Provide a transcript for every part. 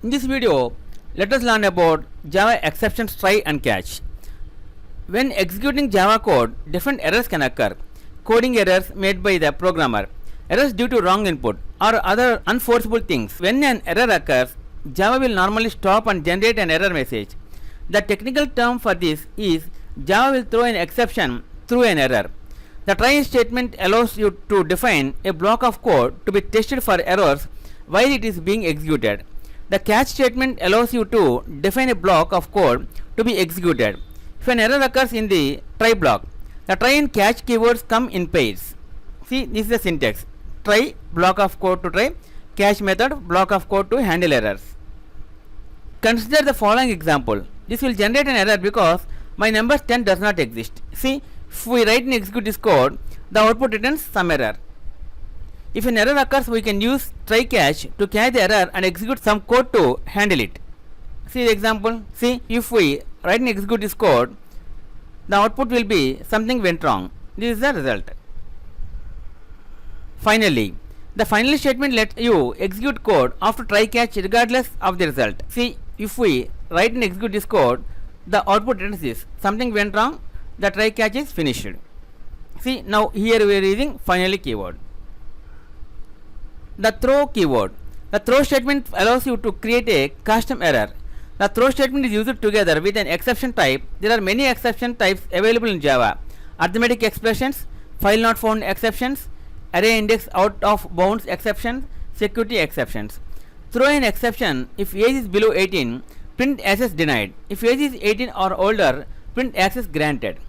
In this video, let us learn about Java exceptions try and catch. When executing Java code, different errors can occur. Coding errors made by the programmer, errors due to wrong input, or other unforeseeable things. When an error occurs, Java will normally stop and generate an error message. The technical term for this is Java will throw an exception through an error. The try statement allows you to define a block of code to be tested for errors while it is being executed. The catch statement allows you to define a block of code to be executed. If an error occurs in the try block, the try and catch keywords come in pairs. See, this is the syntax. Try, block of code to try, catch method, block of code to handle errors. Consider the following example. This will generate an error because my number 10 does not exist. See, if we write and execute this code, the output returns some error. If an error occurs, we can use try catch to catch the error and execute some code to handle it. See the example. See, if we write and execute this code, the output will be something went wrong. This is the result. Finally, the final statement lets you execute code after try catch regardless of the result. See, if we write and execute this code, the output returns this. Something went wrong, the try catch is finished. See, now here we are using finally keyword. The throw keyword. The throw statement allows you to create a custom error. The throw statement is used together with an exception type. There are many exception types available in Java. Arithmetic expressions, file not found exceptions, array index out of bounds exceptions, security exceptions. Throw an exception if age is below 18, print access denied. If age is 18 or older, print access granted.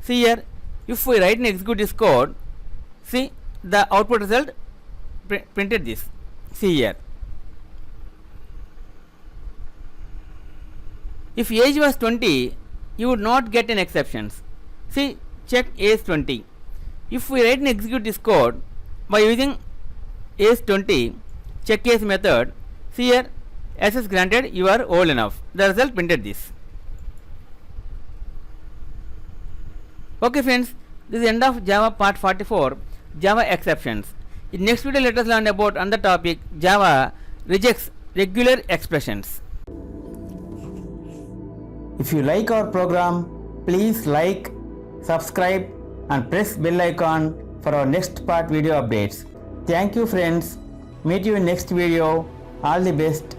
See here, if we write and execute this code, see the output result printed this. See here. If age was 20, you would not get an exceptions. See, check age 20. If we write and execute this code by using age 20, check age method, see here, access granted, you are old enough. The result printed this. Okay friends, this is the end of Java part 44, Java exceptions. In next video, let us learn about another topic, Java rejects regular expressions. If you like our program, please like, subscribe and press bell icon for our next part video updates. Thank you friends. Meet you in next video. All the best.